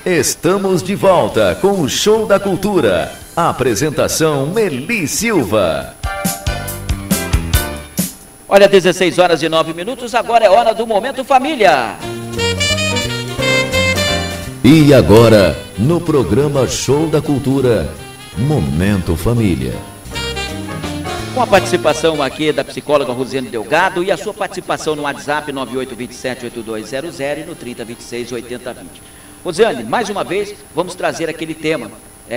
Estamos de volta com o Show da Cultura. Apresentação Meli Silva. Olha, 16 horas e 9 minutos, agora é hora do Momento Família. E agora, no programa Show da Cultura, Momento Família. Com a participação aqui da psicóloga Rosiane Delgado e a sua participação no WhatsApp 9827-8200 e no 3026-8020. Rosiane, mais uma vez, vamos trazer aquele tema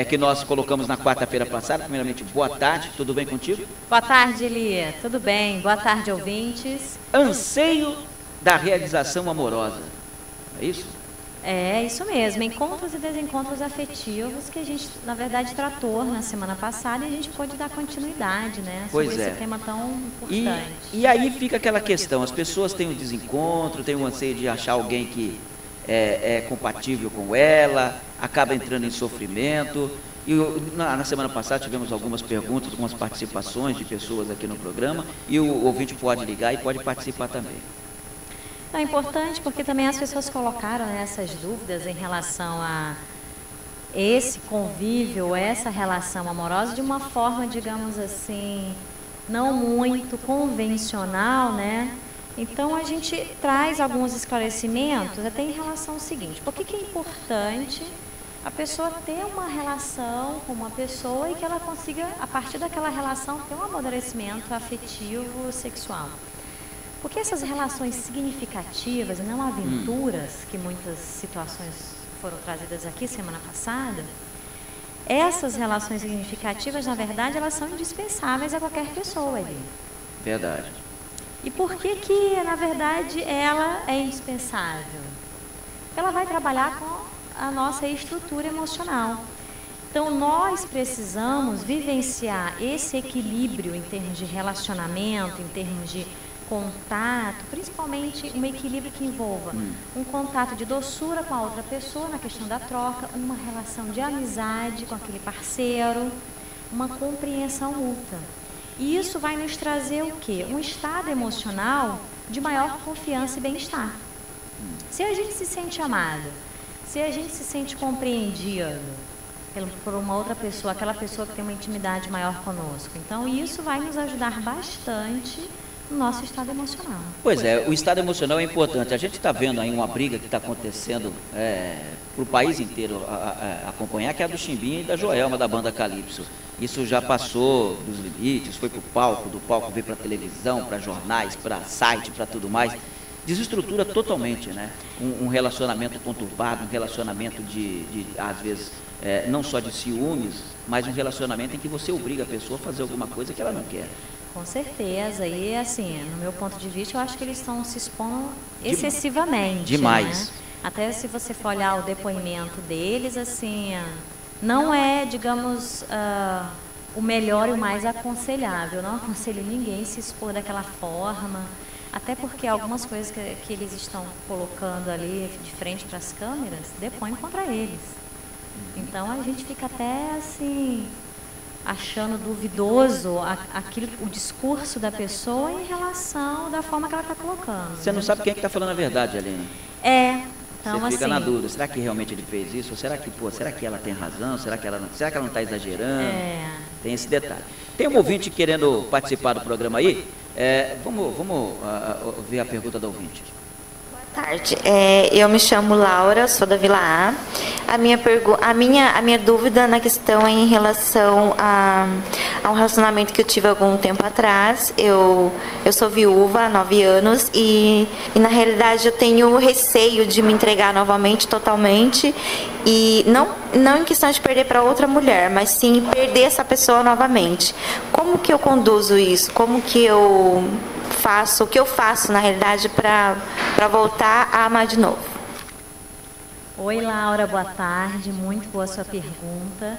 que nós colocamos na quarta-feira passada. Primeiramente, boa tarde, tudo bem contigo? Boa tarde, Eli, tudo bem? Boa tarde, ouvintes. Anseio da realização amorosa, é isso? É, isso mesmo, encontros e desencontros afetivos que a gente, na verdade, tratou na semana passada e a gente pôde dar continuidade, né, sobre esse tema tão importante. E aí fica aquela questão, as pessoas têm um desencontro, têm um anseio de achar alguém que é compatível com ela, acaba entrando em sofrimento. E na semana passada tivemos algumas perguntas, algumas participações de pessoas aqui no programa, e o ouvinte pode ligar e pode participar também. É importante porque também as pessoas colocaram, né, essas dúvidas em relação a esse convívio, essa relação amorosa de uma forma, digamos assim, não muito convencional, né? Então a gente traz alguns esclarecimentos até em relação ao seguinte: por que é importante a pessoa ter uma relação com uma pessoa e que ela consiga, a partir daquela relação, ter um amadurecimento afetivo, sexual? Porque essas relações significativas e não aventuras, que muitas situações foram trazidas aqui semana passada, essas relações significativas, na verdade, elas são indispensáveis a qualquer pessoa ali. Verdade. E por que, na verdade, ela é indispensável? Ela vai trabalhar com a nossa estrutura emocional. Então, nós precisamos vivenciar esse equilíbrio em termos de relacionamento, em termos de contato, principalmente um equilíbrio que envolva um contato de doçura com a outra pessoa na questão da troca, uma relação de amizade com aquele parceiro, uma compreensão mútua. E isso vai nos trazer o quê? Um estado emocional de maior confiança e bem-estar. Se a gente se sente amado, se a gente se sente compreendido por uma outra pessoa, aquela pessoa que tem uma intimidade maior conosco, então isso vai nos ajudar bastante no nosso estado emocional. Pois é, o estado emocional é importante. A gente está vendo aí uma briga que está acontecendo para o país inteiro acompanhar, que é a do Chimbinha e da Joelma, da banda Calypso. Isso já passou dos limites, foi para o palco, do palco veio para a televisão, para jornais, para site, para tudo mais. Desestrutura totalmente, né? Um relacionamento conturbado, um relacionamento às vezes, não só de ciúmes, mas um relacionamento em que você obriga a pessoa a fazer alguma coisa que ela não quer. Com certeza, e assim, no meu ponto de vista, eu acho que eles estão se expondo excessivamente. Demais. Né? Até se você for olhar o depoimento deles, assim, não é, digamos, o melhor e o mais aconselhável. Eu não aconselho ninguém a se expor daquela forma, até porque algumas coisas que eles estão colocando ali de frente para as câmeras depõem contra eles. Então a gente fica até assim, achando duvidoso o discurso da pessoa em relação da forma que ela está colocando. Você não sabe quem é que está falando a verdade, Aline? Então, você fica assim, na dúvida, será que realmente ele fez isso? Ou será que ela tem razão? Será que ela não está exagerando? Tem esse detalhe. Tem um ouvinte querendo participar do programa aí? Vamos ver a pergunta do ouvinte. Boa tarde, eu me chamo Laura, sou da Vila A. A minha dúvida na questão é em relação a um relacionamento que eu tive algum tempo atrás. Eu sou viúva há 9 anos e na realidade eu tenho receio de me entregar novamente, totalmente, e não em questão de perder para outra mulher, mas sim perder essa pessoa novamente. Como que eu conduzo isso? Como que eu faço, o que eu faço na realidade para voltar a amar de novo? Oi, Laura, boa tarde, muito boa sua pergunta,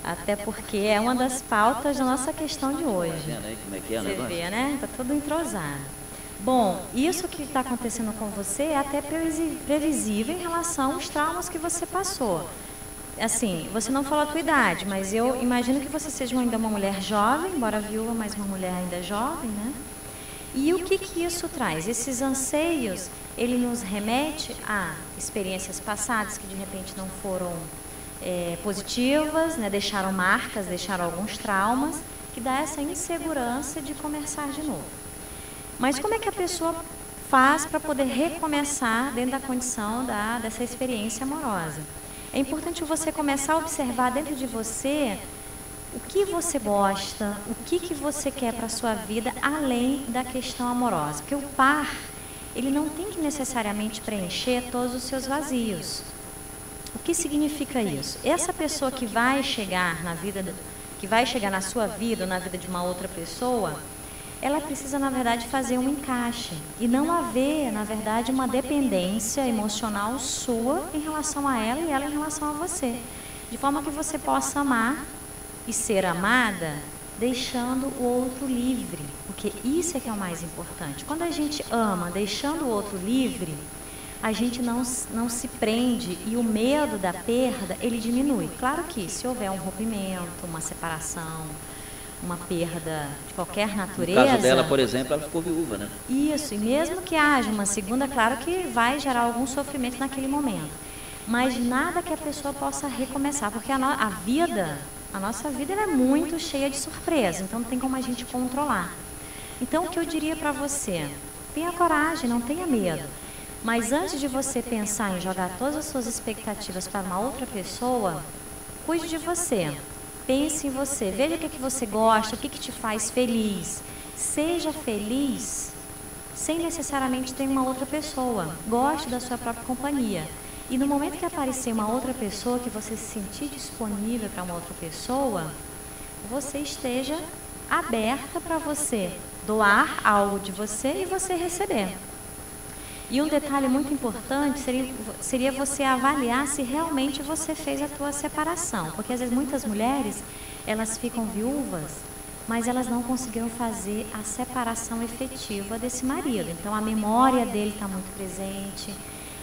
até porque é uma das pautas da nossa questão de hoje. Tá vendo aí como é que é o negócio? Você vê, né? Está tudo entrosado. Bom, isso que está acontecendo com você é até previsível em relação aos traumas que você passou. Assim, você não falou a tua idade, mas eu imagino que você seja ainda uma mulher jovem, embora viúva, mas uma mulher ainda jovem, né? E o que isso traz? Esses anseios, ele nos remete a experiências passadas que de repente não foram positivas, né? Deixaram marcas, deixaram alguns traumas, que dá essa insegurança de começar de novo. Mas como é que a pessoa faz para poder recomeçar dentro da condição dessa experiência amorosa? É importante você começar a observar dentro de você o que você gosta, o que você quer para a sua vida, além da questão amorosa. Porque o par, ele não tem que necessariamente preencher todos os seus vazios. O que significa isso? Essa pessoa que vai chegar na sua vida ou na vida de uma outra pessoa, ela precisa, na verdade, fazer um encaixe e não haver, na verdade, uma dependência emocional sua em relação a ela e ela em relação a você. De forma que você possa amar e ser amada, deixando o outro livre, porque isso é que é o mais importante. Quando a gente ama, deixando o outro livre, a gente não se prende e o medo da perda, ele diminui. Claro que se houver um rompimento, uma separação, uma perda de qualquer natureza... No caso dela, por exemplo, ela ficou viúva, né? Isso, e mesmo que haja uma segunda, claro que vai gerar algum sofrimento naquele momento. Mas nada que a pessoa possa recomeçar, porque a nossa vida ela é muito cheia de surpresa, então não tem como a gente controlar. Então, o que eu diria para você? Tenha coragem, não tenha medo. Mas antes de você pensar em jogar todas as suas expectativas para uma outra pessoa, cuide de você. Pense em você, veja o que você gosta, o que te faz feliz. Seja feliz sem necessariamente ter uma outra pessoa. Goste da sua própria companhia. E no momento que aparecer uma outra pessoa, que você se sentir disponível para uma outra pessoa, você esteja aberta para você doar algo de você e você receber. E um detalhe muito importante seria você avaliar se realmente você fez a tua separação. Porque às vezes muitas mulheres, elas ficam viúvas, mas elas não conseguiram fazer a separação efetiva desse marido. Então a memória dele está muito presente,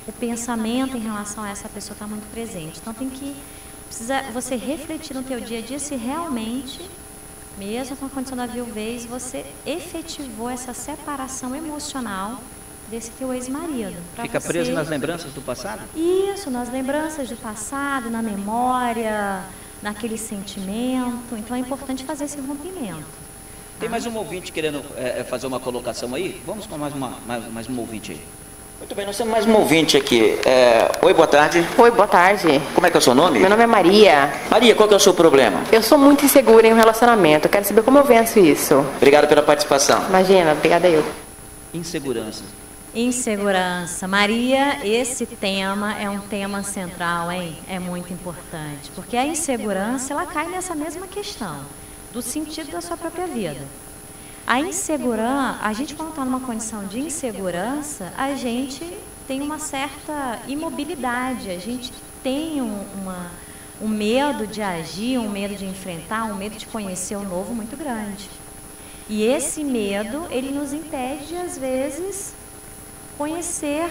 o pensamento em relação a essa pessoa está muito presente. Então precisa você refletir no teu dia a dia se realmente, mesmo com a condição da viuvez, você efetivou essa separação emocional desse teu ex-marido. Fica preso nas lembranças do passado? Isso, nas lembranças do passado, na memória, naquele sentimento. Então é importante fazer esse rompimento. Tem mais um ouvinte querendo fazer uma colocação aí? Vamos com mais um ouvinte aí. Muito bem, nós temos mais um ouvinte aqui. Oi, boa tarde. Oi, boa tarde. Como é que é o seu nome? Meu nome é Maria. Maria, qual que é o seu problema? Eu sou muito insegura em um relacionamento. Eu quero saber como eu venço isso. Obrigado pela participação. Imagina, obrigada eu. Insegurança. Insegurança. Maria, esse tema é um tema central, hein? É muito importante. Porque a insegurança, ela cai nessa mesma questão, do sentido da sua própria vida. A insegurança, a gente quando está numa condição de insegurança, a gente tem uma certa imobilidade, a gente tem um medo de agir, um medo de enfrentar, um medo de conhecer o novo muito grande. E esse medo, ele nos impede de, às vezes, conhecer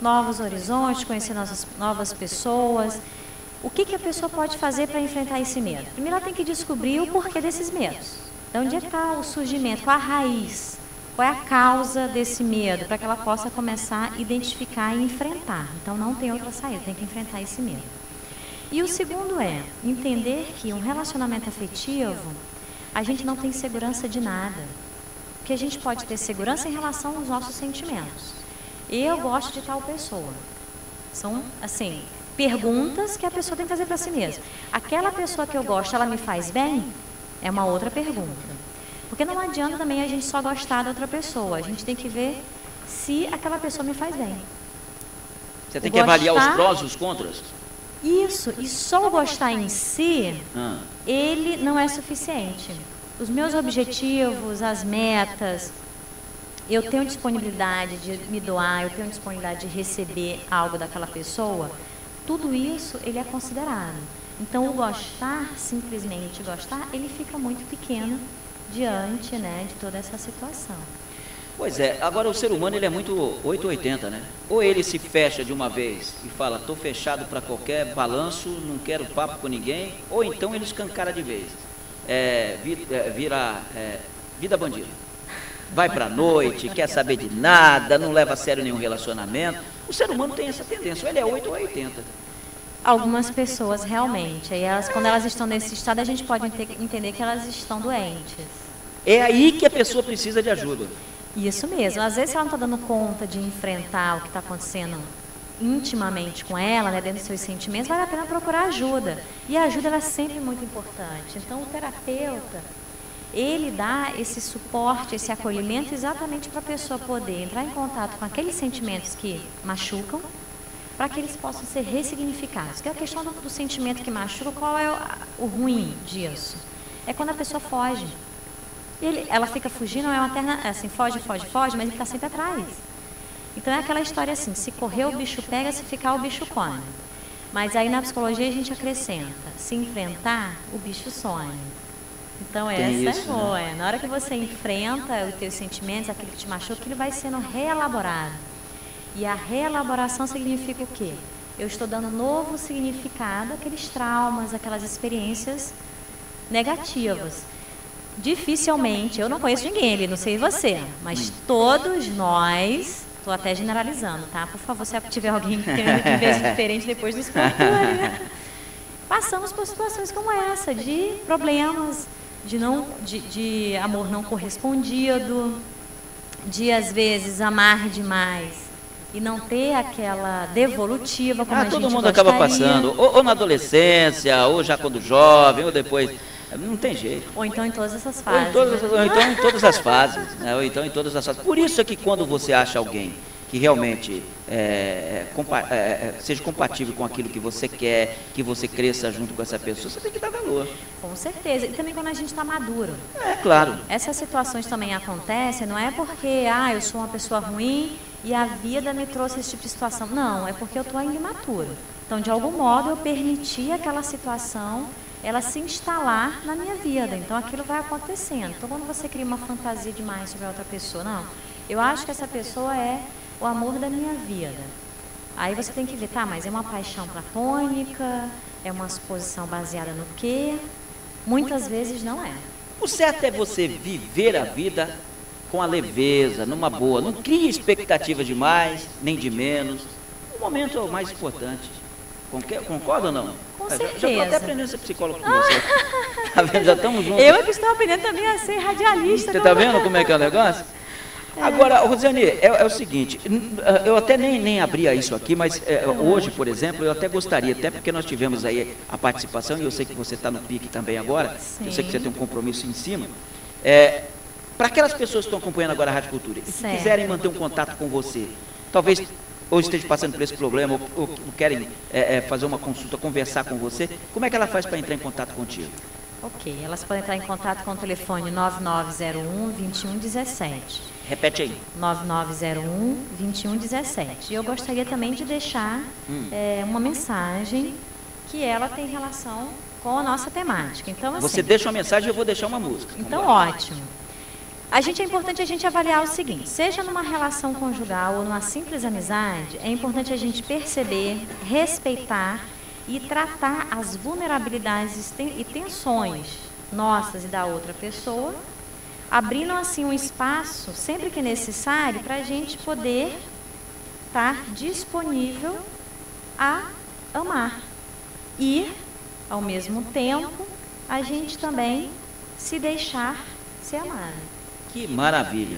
novos horizontes, conhecer novas pessoas. O que a pessoa pode fazer para enfrentar esse medo? Primeiro, ela tem que descobrir o porquê desses medos. De onde está o surgimento? Qual a raiz? Qual é a causa desse medo? Para que ela possa começar a identificar e enfrentar. Então, não tem outra saída, tem que enfrentar esse medo. E o segundo é entender que um relacionamento afetivo, a gente não tem segurança de nada. Porque a gente pode ter segurança em relação aos nossos sentimentos. Eu gosto de tal pessoa. São, assim, perguntas que a pessoa tem que fazer para si mesma. Aquela pessoa que eu gosto, ela me faz bem? É uma outra pergunta. Porque não adianta também a gente só gostar da outra pessoa. A gente tem que ver se aquela pessoa me faz bem. Você tem que avaliar os prós e os contras? Isso. E só o gostar em si, ele não é suficiente. Os meus objetivos, as metas, eu tenho disponibilidade de me doar, eu tenho disponibilidade de receber algo daquela pessoa, tudo isso ele é considerado. Então, o gostar, simplesmente gostar, ele fica muito pequeno diante, né, de toda essa situação. Pois é, agora o ser humano ele é muito 880, né? Ou ele se fecha de uma vez e fala, estou fechado para qualquer balanço, não quero papo com ninguém, ou então ele escancara de vez, vira vida bandida. vai pra noite, quer saber de nada, não leva a sério nenhum relacionamento. O ser humano tem essa tendência, ou ele é 8 ou é 80. Algumas pessoas realmente, aí quando elas estão nesse estado, a gente pode entender que elas estão doentes. É aí que a pessoa precisa de ajuda. Isso mesmo. Às vezes, se ela não está dando conta de enfrentar o que está acontecendo intimamente com ela, né, dentro dos seus sentimentos, vale a pena procurar ajuda. E a ajuda ela é sempre muito importante. Então, o terapeuta, ele dá esse suporte, esse acolhimento exatamente para a pessoa poder entrar em contato com aqueles sentimentos que machucam, para que eles possam ser ressignificados. Que é a questão do sentimento que machuca, qual é o ruim disso? É quando a pessoa foge. Ela fica fugindo, é uma eterna, assim, foge, mas ele está sempre atrás. Então é aquela história assim, se correr o bicho pega, se ficar o bicho come. Mas aí na psicologia a gente acrescenta, se enfrentar, o bicho some. Então essa é boa, né? Na hora que você enfrenta os teus sentimentos, aquilo que te machuca, ele vai sendo reelaborado. E a reelaboração significa o quê? Eu estou dando novo significado àqueles traumas, aquelas experiências negativas. Dificilmente, eu não conheço ninguém ali, não sei você, mas todos nós, estou até generalizando, tá? Por favor, se tiver alguém querendo que veja diferente depois do escultura, né? Passamos por situações como essa, de problemas, de amor não correspondido, de às vezes amar demais e não ter aquela devolutiva como a gente todo mundo gostaria. acaba passando, ou na adolescência, ou já quando jovem, ou depois. Não tem jeito. Ou então em todas essas fases. Ou então em todas as fases. Né? Ou então em todas as fases. Por isso é que quando você acha alguém que realmente seja compatível com aquilo que você quer, que você cresça junto com essa pessoa, você tem que dar valor. Com certeza. E também quando a gente está maduro. É, claro. Essas situações também acontecem, não é porque eu sou uma pessoa ruim e a vida me trouxe esse tipo de situação. Não, é porque eu estou ainda imaturo. Então, de algum modo, eu permiti aquela situação ela se instalar na minha vida. Então, aquilo vai acontecendo. Então, quando você cria uma fantasia demais sobre a outra pessoa, não, eu acho que essa pessoa é o amor da minha vida. Aí você tem que ver, tá, mas é uma paixão platônica, é uma suposição baseada no quê? Muitas vezes não é. O certo é você viver a vida com a leveza, numa boa. Não crie expectativa de mais, nem de menos. O momento é o mais importante. Concorda ou não? Com certeza. Já estou até aprendendo a ser psicólogo com você. Tá vendo? Já estamos juntos. Eu é que estou aprendendo também a ser radialista. Você está vendo como é que é o negócio? Agora, Rosiane, é o seguinte, eu até nem abria isso aqui, mas hoje, por exemplo, eu até gostaria, até porque nós tivemos aí a participação, e eu sei que você está no pique também agora, Sim. Eu sei que você tem um compromisso em cima, para aquelas pessoas que estão acompanhando agora a Rádio Cultura, e que quiserem manter um contato com você, talvez ou esteja passando por esse problema, ou querem fazer uma consulta, conversar com você, como é que ela faz para entrar em contato contigo? Ok, elas podem entrar em contato com o telefone 9901-2117. Repete aí. 9901-2117. E eu gostaria também de deixar uma mensagem que ela tem relação com a nossa temática. Então, assim, você deixa uma mensagem e eu vou deixar uma música. Então, ótimo. É importante a gente avaliar o seguinte, seja numa relação conjugal ou numa simples amizade, é importante a gente perceber, respeitar e tratar as vulnerabilidades e tensões nossas e da outra pessoa, abrindo assim um espaço, sempre que necessário, para a gente poder estar disponível a amar. E, ao mesmo tempo, a gente também se deixar ser amado. Que maravilha.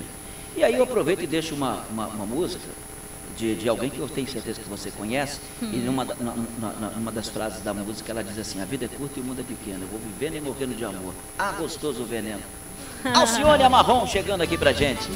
E aí eu aproveito e deixo uma música de alguém que eu tenho certeza que você conhece, e numa das frases da música ela diz assim, a vida é curta e o mundo é pequeno, eu vou vivendo e morrendo de amor. Ah, gostoso o veneno. Alcione Amarrom chegando aqui pra gente.